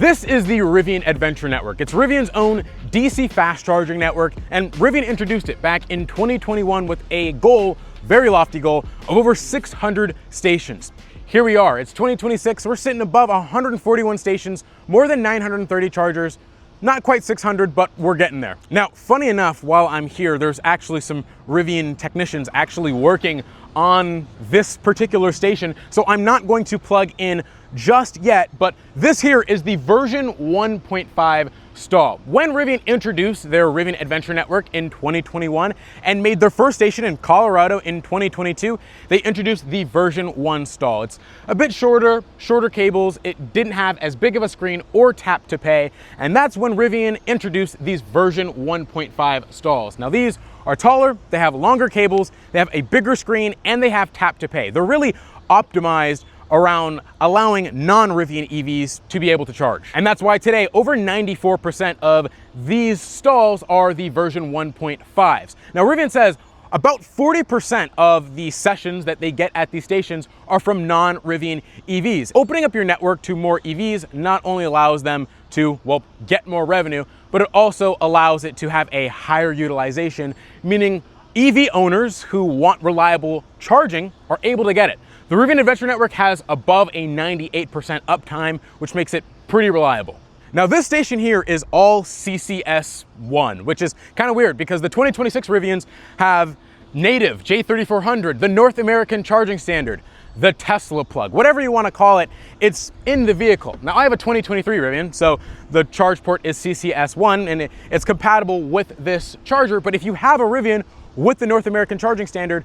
This is the Rivian Adventure Network. It's Rivian's own DC fast charging network, and Rivian introduced it back in 2021 with a goal, very lofty goal, of over 600 stations. Here we are, it's 2026, we're sitting above 141 stations, more than 930 chargers, not quite 600, but we're getting there. Now, funny enough, while I'm here, there's actually some Rivian technicians actually working on this particular station, so I'm not going to plug in just yet, but this here is the version 1.5 stall. When Rivian introduced their Rivian Adventure Network in 2021 and made their first station in Colorado in 2022, they introduced the version 1 stall. It's a bit shorter cables, it didn't have as big of a screen or tap to pay, and that's when Rivian introduced these version 1.5 stalls. Now these are taller, they have longer cables, they have a bigger screen, and they have tap to pay. They're really optimized around allowing non-Rivian EVs to be able to charge. And that's why today, over 94% of these stalls are the version 1.5s. Now, Rivian says about 40% of the sessions that they get at these stations are from non-Rivian EVs. Opening up your network to more EVs not only allows them to, well, get more revenue, but it also allows it to have a higher utilization, meaning EV owners who want reliable charging are able to get it. The Rivian Adventure Network has above a 98% uptime, which makes it pretty reliable. Now this station here is all CCS1, which is kind of weird because the 2026 Rivians have native J3400, the North American charging standard, the Tesla plug, whatever you want to call it, it's in the vehicle. Now I have a 2023 Rivian, so the charge port is CCS1 and it's compatible with this charger, but if you have a Rivian with the North American charging standard,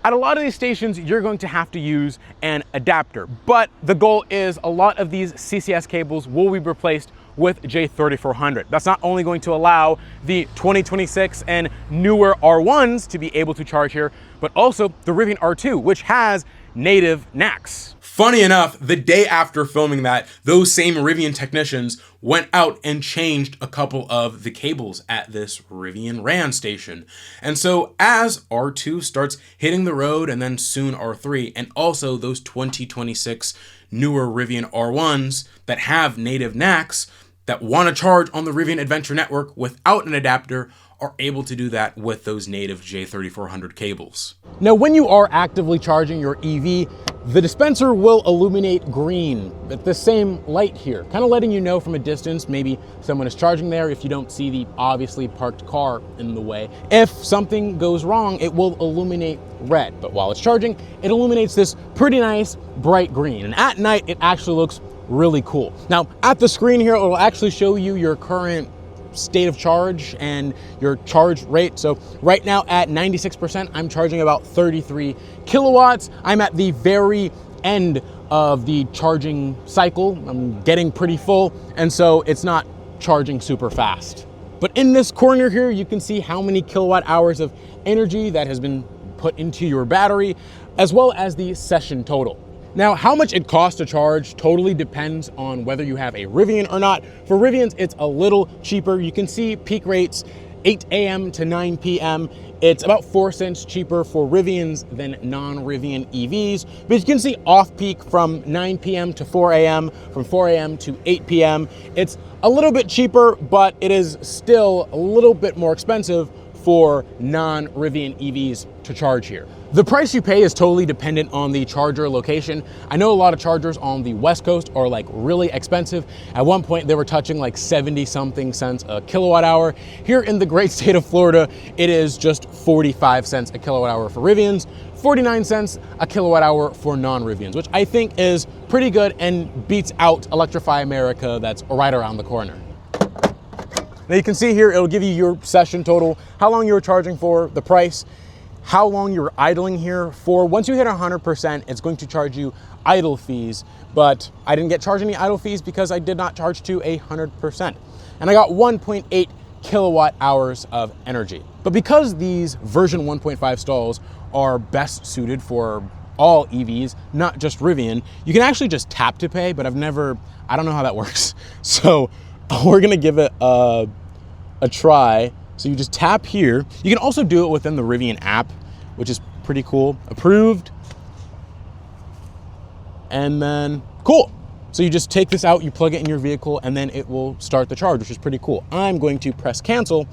at a lot of these stations, you're going to have to use an adapter, but the goal is a lot of these CCS cables will be replaced with J3400. That's not only going to allow the 2026 and newer R1s to be able to charge here, but also the Rivian R2, which has native NACS. Funny enough, the day after filming that, those same Rivian technicians went out and changed a couple of the cables at this Rivian RAN station. And so as R2 starts hitting the road and then soon R3, and also those 2026 newer Rivian R1s that have native NACS that want to charge on the Rivian Adventure Network without an adapter are able to do that with those native J3400 cables. Now, when you are actively charging your EV, the dispenser will illuminate green at the same light here, kind of letting you know from a distance, maybe someone is charging there if you don't see the obviously parked car in the way. If something goes wrong, it will illuminate red, but while it's charging, it illuminates this pretty nice bright green. And at night, it actually looks really cool. Now, at the screen here, it will actually show you your current state of charge and your charge rate. So right now at 96%, I'm charging about 33 kilowatts. I'm at the very end of the charging cycle. I'm getting pretty full, and so it's not charging super fast. But in this corner here, you can see how many kilowatt hours of energy that has been put into your battery, as well as the session total. Now, how much it costs to charge totally depends on whether you have a Rivian or not. For Rivians, it's a little cheaper. You can see peak rates 8 a.m. to 9 p.m. It's about 4 cents cheaper for Rivians than non-Rivian EVs. But you can see off-peak from 9 p.m. to 4 a.m., from 4 a.m. to 8 p.m. It's a little bit cheaper, but it is still a little bit more expensive for non-Rivian EVs to charge here. The price you pay is totally dependent on the charger location. I know a lot of chargers on the West Coast are like really expensive. At one point, they were touching like 70-something cents a kilowatt hour. Here in the great state of Florida, it is just 45 cents a kilowatt hour for Rivians, 49 cents a kilowatt hour for non-Rivians, which I think is pretty good and beats out Electrify America that's right around the corner. Now you can see here, it'll give you your session total, how long you were charging for, the price, how long you're idling here for. Once you hit 100%, it's going to charge you idle fees, but I didn't get charged any idle fees because I did not charge to 100%. And I got 1.8 kilowatt hours of energy. But because these version 1.5 stalls are best suited for all EVs, not just Rivian, you can actually just tap to pay, but I don't know how that works. So we're gonna give it a try. So you just tap here. You can also do it within the Rivian app, which is pretty cool. Approved. And then, cool. So you just take this out, you plug it in your vehicle, and then it will start the charge, which is pretty cool. I'm going to press cancel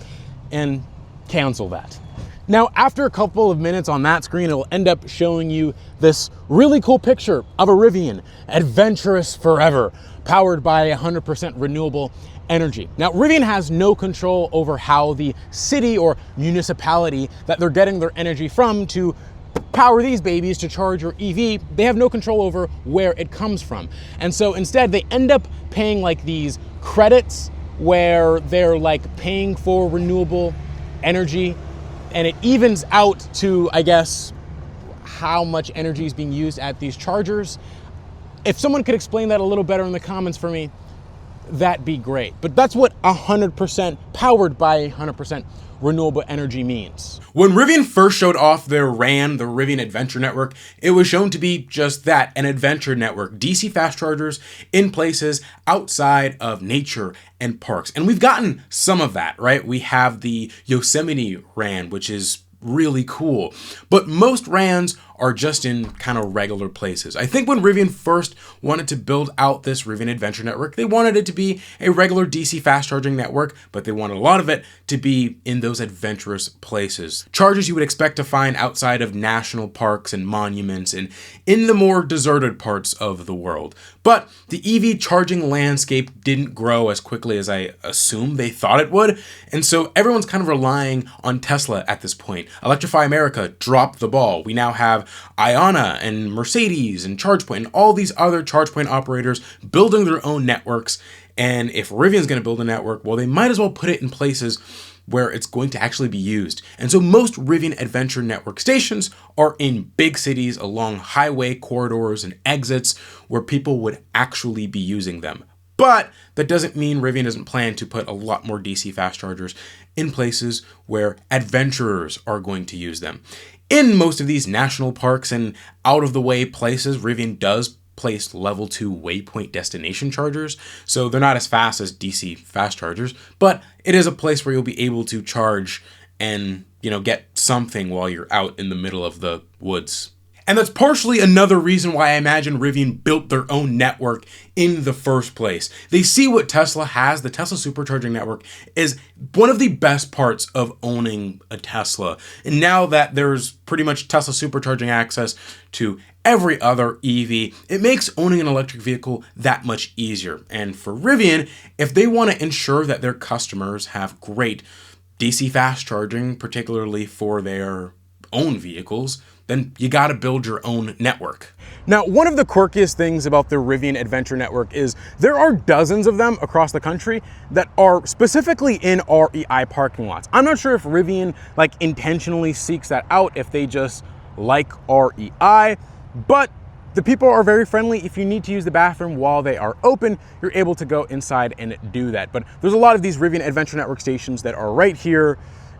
and cancel that. Now, after a couple of minutes on that screen, it will end up showing you this really cool picture of a Rivian, adventurous forever, powered by 100% renewable energy. Now, Rivian has no control over how the city or municipality that they're getting their energy from to power these babies to charge your EV, they have no control over where it comes from. And so instead, they end up paying like these credits where they're like paying for renewable energy, and it evens out to, I guess, how much energy is being used at these chargers. If someone could explain that a little better in the comments for me, that'd be great. But that's what 100% powered by 100% renewable energy means. When Rivian first showed off their RAN, the Rivian Adventure Network, it was shown to be just that, an adventure network, DC fast chargers in places outside of nature and parks. And we've gotten some of that, right? We have the Yosemite RAN, which is really cool, but most RANs are just in kind of regular places. I think when Rivian first wanted to build out this Rivian Adventure Network, they wanted it to be a regular DC fast charging network, but they wanted a lot of it to be in those adventurous places. Chargers you would expect to find outside of national parks and monuments and in the more deserted parts of the world. But the EV charging landscape didn't grow as quickly as I assumed they thought it would, and so everyone's kind of relying on Tesla at this point. Electrify America dropped the ball. We now have Iona and Mercedes and ChargePoint and all these other ChargePoint operators building their own networks. And if Rivian's going to build a network, well, they might as well put it in places where it's going to actually be used. And so most Rivian Adventure Network stations are in big cities along highway corridors and exits where people would actually be using them. But that doesn't mean Rivian doesn't plan to put a lot more DC fast chargers in places where adventurers are going to use them. In most of these national parks and out of the way places, Rivian does place level 2 waypoint destination chargers, so they're not as fast as DC fast chargers, but it is a place where you'll be able to charge and, get something while you're out in the middle of the woods. And that's partially another reason why I imagine Rivian built their own network in the first place. They see what Tesla has. The Tesla Supercharging network is one of the best parts of owning a Tesla. And now that there's pretty much Tesla Supercharging access to every other EV, it makes owning an electric vehicle that much easier. And for Rivian, if they want to ensure that their customers have great DC fast charging, particularly for their own vehicles, then you got to build your own network. Now, one of the quirkiest things about the Rivian Adventure Network is there are dozens of them across the country that are specifically in REI parking lots. I'm not sure if Rivian intentionally seeks that out, if they just like REI, but the people are very friendly. If you need to use the bathroom while they are open, you're able to go inside and do that. But there's a lot of these Rivian Adventure Network stations that are right here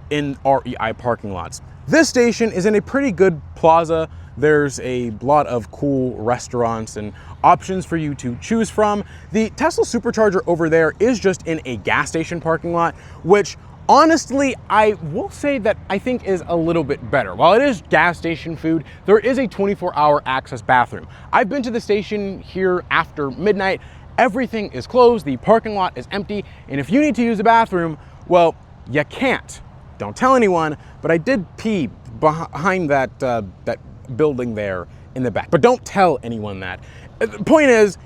in REI parking lots. This station is in a pretty good plaza. There's a lot of cool restaurants and options for you to choose from. The Tesla Supercharger over there is just in a gas station parking lot, which honestly, I will say that I think is a little bit better. While it is gas station food, there is a 24-hour access bathroom. I've been to the station here after midnight. Everything is closed, the parking lot is empty, and if you need to use the bathroom, well, you can't. Don't tell anyone, but I did pee behind that building there in the back. But don't tell anyone that. The point is,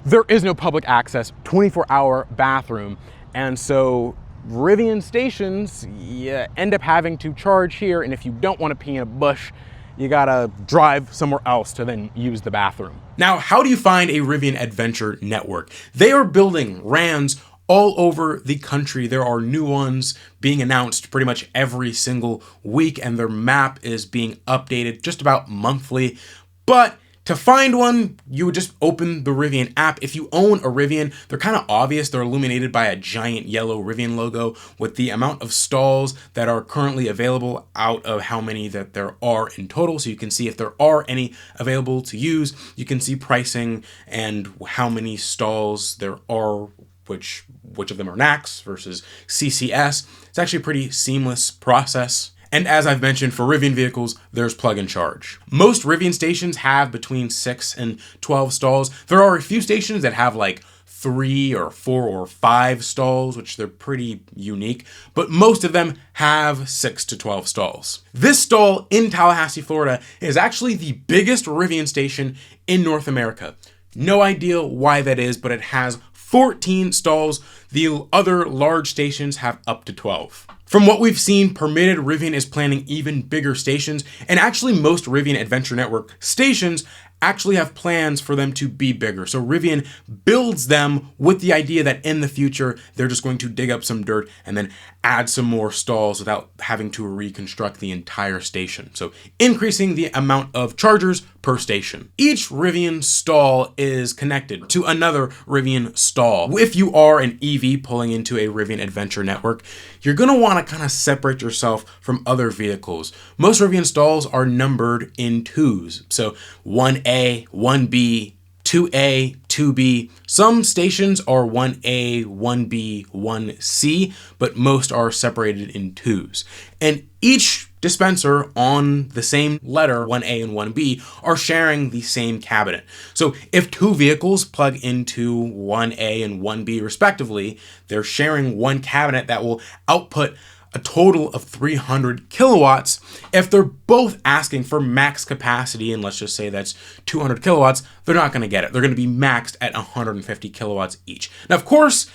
there is no public access 24-hour bathroom, and so Rivian stations, you end up having to charge here, and if you don't want to pee in a bush, you gotta drive somewhere else to then use the bathroom. Now, how do you find a Rivian Adventure Network? They are building RANs all over the country. There are new ones being announced pretty much every single week, and their map is being updated just about monthly. But to find one, you would just open the Rivian app. If you own a Rivian, they're kind of obvious. They're illuminated by a giant yellow Rivian logo with the amount of stalls that are currently available out of how many that there are in total. So you can see if there are any available to use. You can see pricing and how many stalls there are, which of them are NACS versus CCS. It's actually a pretty seamless process. And as I've mentioned, for Rivian vehicles, there's plug and charge. Most Rivian stations have between 6 and 12 stalls. There are a few stations that have like 3 or 4 or 5 stalls, which they're pretty unique, but most of them have 6 to 12 stalls. This stall in Tallahassee, Florida is actually the biggest Rivian station in North America. No idea why that is, but it has 14 stalls. The other large stations have up to 12. From what we've seen, Permitted Rivian is planning even bigger stations, and actually most Rivian Adventure Network stations actually have plans for them to be bigger. So Rivian builds them with the idea that in the future, they're just going to dig up some dirt and then add some more stalls without having to reconstruct the entire station. So increasing the amount of chargers per station. Each Rivian stall is connected to another Rivian stall. If you are an EV pulling into a Rivian Adventure Network, you're gonna wanna kind of separate yourself from other vehicles. Most Rivian stalls are numbered in 2s. So 1A, 1B, 2A, 2B. Some stations are 1A, 1B, 1C, but most are separated in 2s. And each dispenser on the same letter, 1A and 1B, are sharing the same cabinet. So if 2 vehicles plug into 1A and 1B respectively, they're sharing one cabinet that will output a total of 300 kilowatts. If they're both asking for max capacity, and let's just say that's 200 kilowatts, they're not gonna get it. They're gonna be maxed at 150 kilowatts each. Now, of course,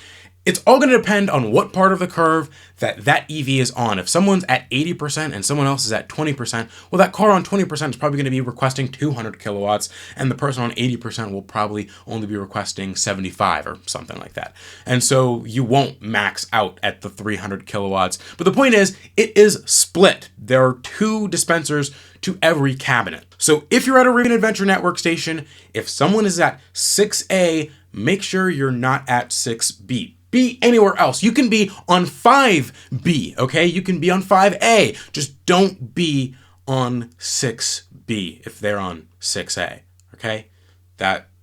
it's all gonna depend on what part of the curve that EV is on. If someone's at 80% and someone else is at 20%, well, that car on 20% is probably gonna be requesting 200 kilowatts, and the person on 80% will probably only be requesting 75 or something like that. And so you won't max out at the 300 kilowatts. But the point is, it is split. There are 2 dispensers to every cabinet. So if you're at a Rivian Adventure Network station, if someone is at 6A, make sure you're not at 6B. Be anywhere else. You can be on 5B, okay? You can be on 5A. Just don't be on 6B if they're on 6A, okay?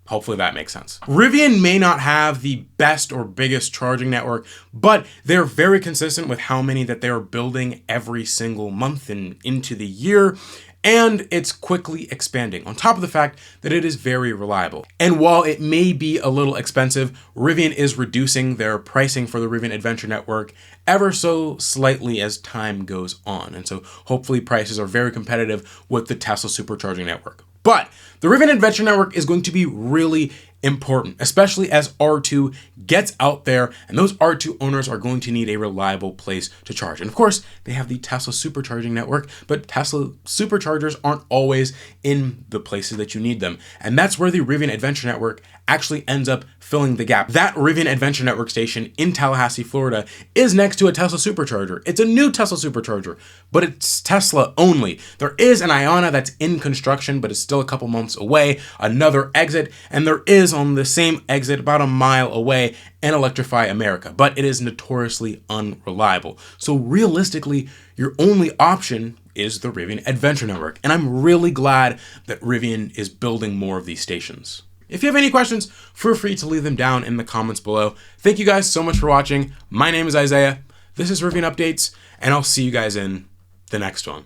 Hopefully that makes sense. Rivian may not have the best or biggest charging network, but they're very consistent with how many that they're building every single month and into the year. And it's quickly expanding, on top of the fact that it is very reliable. And while it may be a little expensive, Rivian is reducing their pricing for the Rivian Adventure Network ever so slightly as time goes on. And so hopefully prices are very competitive with the Tesla Supercharging network. But the Rivian Adventure Network is going to be really important, especially as R2 gets out there, and those R2 owners are going to need a reliable place to charge. And of course, they have the Tesla Supercharging network, but Tesla Superchargers aren't always in the places that you need them. And that's where the Rivian Adventure Network actually ends up filling the gap. That Rivian Adventure Network station in Tallahassee, Florida is next to a Tesla Supercharger. It's a new Tesla Supercharger, but it's Tesla only. There is an Iona that's in construction, but it's still a couple months away, another exit, and there is on the same exit about a mile away an Electrify America, but it is notoriously unreliable. So realistically, your only option is the Rivian Adventure Network, and I'm really glad that Rivian is building more of these stations. If you have any questions, feel free to leave them down in the comments below. Thank you guys so much for watching. My name is Isaiah. This is Rivian Updates, and I'll see you guys in the next one.